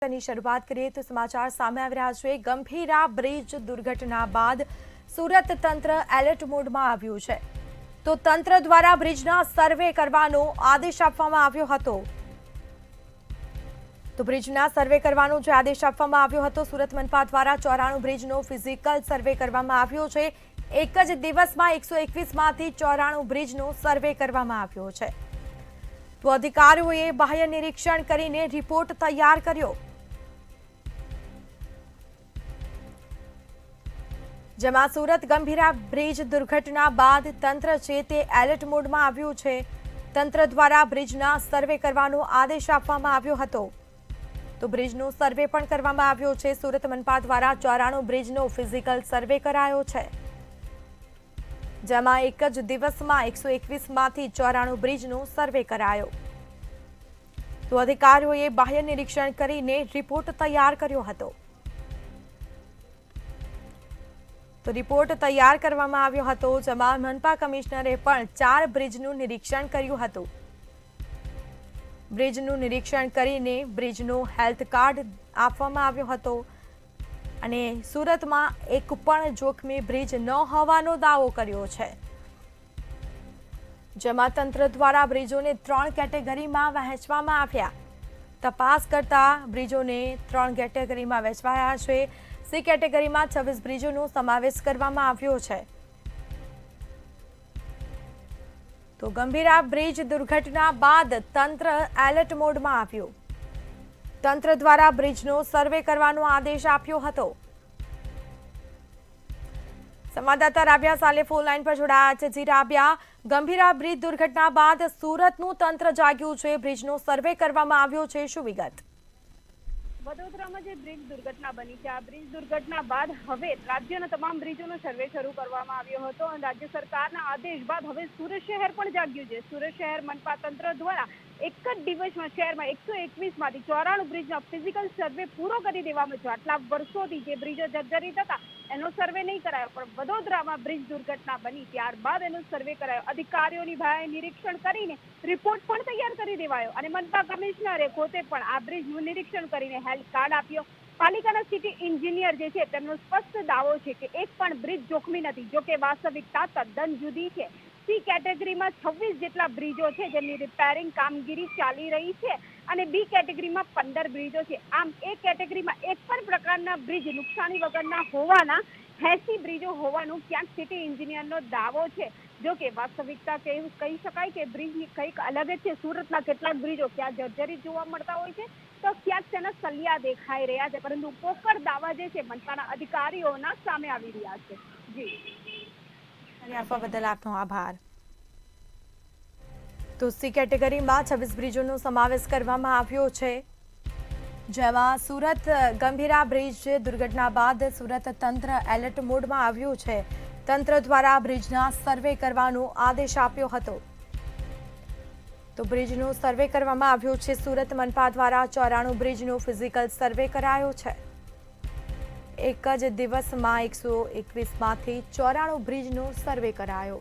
ની શરૂઆત કરીએ તો સમાચાર સામે આવી રહ્યા છે। ગંભીરા બ્રિજ દુર્ઘટના બાદ સુરત તંત્ર એલર્ટ મોડમાં આવ્યું છે, તો તંત્ર દ્વારા બ્રિજના સર્વે કરવાનો આદેશ આપવામાં આવ્યો હતો। તો બ્રિજના સર્વે કરવાનો જે આદેશ આપવામાં આવ્યો હતો, સુરત મનપા દ્વારા 94 બ્રિજનો ફિઝિકલ સર્વે કરવામાં આવ્યો છે। એક જ દિવસમાં 121 માંથી 94 બ્રિજનો સર્વે કરવામાં આવ્યો છે। તો અધિકારીઓએ બાહ્ય નિરીક્ષણ કરીને રિપોર્ટ તૈયાર કર્યો, જેમાં સુરત ગંભીરા બ્રિજ દુર્ઘટના બાદ તંત્ર છે તે એલર્ટ મોડમાં આવ્યું છે। તંત્ર દ્વારા બ્રિજના સર્વે કરવાનો આદેશ આપવામાં આવ્યો હતો, તો બ્રિજનો સર્વે પણ કરવામાં આવ્યો છે। સુરત મનપા દ્વારા 94 બ્રિજનો ફિઝિકલ સર્વે કરાયો છે, જેમાં એક જ દિવસમાં 121 માંથી 94 બ્રિજનો સર્વે કરાયો। તો અધિકારીઓએ બાહ્ય નિરીક્ષણ કરીને રિપોર્ટ તૈયાર કર્યો હતો। તો રિપોર્ટ તૈયાર કરવામાં આવ્યો હતો, જેમાં મનપા કમિશનરે પણ 4 બ્રિજનું નિરીક્ષણ કર્યું હતું। બ્રિજનું નિરીક્ષણ કરીને બ્રિજનો હેલ્થ કાર્ડ આપવામાં આવ્યો હતો અને સુરતમાં એક પણ જોખમી બ્રિજ ન હોવાનો દાવો કર્યો છે, જેમાં તંત્ર દ્વારા બ્રિજોને 3 કેટેગરીમાં વહેંચવામાં આવ્યા। તપાસ કરતા બ્રિજોને 3 કેટેગરીમાં વહેંચવાયા છે। સી કેટેગરીમાં 26 બ્રિજોનો સમાવેશ કરવામાં આવ્યો છે। તો ગંભીરા બ્રિજ દુર્ઘટના બાદ તંત્ર એલર્ટ મોડમાં આવ્યું। તંત્ર દ્વારા બ્રિજનો સર્વે કરવાનો આદેશ આપ્યો હતો। સંવાદદાતા રાબિયા સાલે ફોન લાઈન પર જોડાયા છે। જી રાબિયા, ગંભીરા બ્રિજ દુર્ઘટના બાદ સુરતનું તંત્ર જાગ્યું છે, બ્રિજનો સર્વે કરવામાં આવ્યો છે, શું વિગત? વડોદરામાં જે બ્રિજ દુર્ઘટના બની છે, આ બ્રિજ દુર્ઘટના બાદ હવે રાજ્યના તમામ બ્રિજોનો સર્વે શરૂ કરવામાં આવ્યો હતો અને રાજ્ય સરકારના આદેશ બાદ હવે સુરત શહેર પણ જાગ્યું છે। સુરત શહેર મનપા તંત્ર દ્વારા એક જ દિવસમાં શહેરમાં 121 માંથી 94 બ્રિજનો ફિઝિકલ સર્વે પૂરો કરી દેવામાં આવ્યો। આટલા વર્ષોથી જે બ્રિજો જર્જરિત હતા એનો સર્વે નહીં કરાયો, પણ વડોદરામાં બ્રિજ દુર્ઘટના બની ત્યારબાદ એનો સર્વે કરાયો। અધિકારીઓની બાહ્ય નિરીક્ષણ કરીને રિપોર્ટ પણ તૈયાર કરી દેવાયો અને મનપા કમિશનરે પોતે પણ આ બ્રિજનું નિરીક્ષણ કરીને હેલ્થ કાર્ડ આપ્યો। પાલિકાના સિટી એન્જિનિયર જે છે તેમનો સ્પષ્ટ દાવો છે કે એક પણ બ્રિજ જોખમી નથી, જો કે વાસ્તવિકતા તદ્દન જુદી છે। સી કેટેગરીમાં 26 જેટલા બ્રિજો છે જેમની રિપેરિંગ કામગીરી ચાલી રહી છે અને બી કેટેગરીમાં 15 બ્રિજો છે। આમ એ કેટેગરીમાં એક પણ પ્રકારના બ્રિજ નુકસાની વગરના હોવાના 80 બ્રિજો હોવાનું ક્યાંક સિટી એન્જિનિયરનો દાવો છે। જો કે વાસ્તવિકતા કહી શકાય કે બ્રિજની કંઈક અલગ જ છે। સુરતના કેટલાક બ્રિજો ક્યાં જર્જરિત જોવા મળતા હોય છે તો ક્યાંક તેના સલિયા દેખાઈ રહ્યા છે, પરંતુ પોકળ દાવા જે છે મનપાના અધિકારીઓના સામે આવી રહ્યા છે। જી આપવા બદલ આપનો આભાર। તો સી કેટેગરીમાં 26 બ્રિજોનો સમાવેશ કરવામાં આવ્યો છે, જેમાં સુરત ગંભીરા બ્રિજ દુર્ઘટના બાદ સુરત તંત્ર એલર્ટ મોડમાં આવ્યું છે। તંત્ર દ્વારા બ્રિજના સર્વે કરવાનો આદેશ આપ્યો હતો, તો બ્રિજનો સર્વે કરવામાં આવ્યો છે। સુરત મનપા દ્વારા 94 બ્રિજનો ફિઝિકલ સર્વે કરાયો છે। એક જ દિવસમાં 121 માંથી 94 બ્રિજનો સર્વે કરાયો।